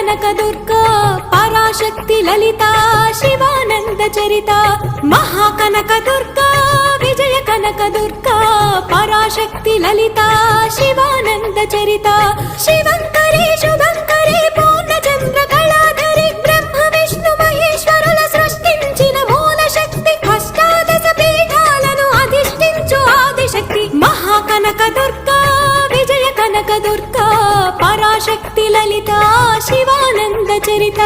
కనక దుర్గా పరాశక్తి లలిత శివానంద చరిత మహాకనక దుర్గా విజయ కనక దుర్గా పరాశక్తి లలిత శివానంద చరిత శివంకరి శుభంకరి పూర్ణచంద్ర కళాధరి బ్రహ్మ విష్ణు మహేశ్వరుల సృష్టించిన మూల శక్తి అష్టాదశ పీఠాలను అధిష్ఠించు ఆదిశక్తి మహాకనక దుర్గా విజయ కనక దుర్గా పరాశక్తి లలిత శివానంద చరిత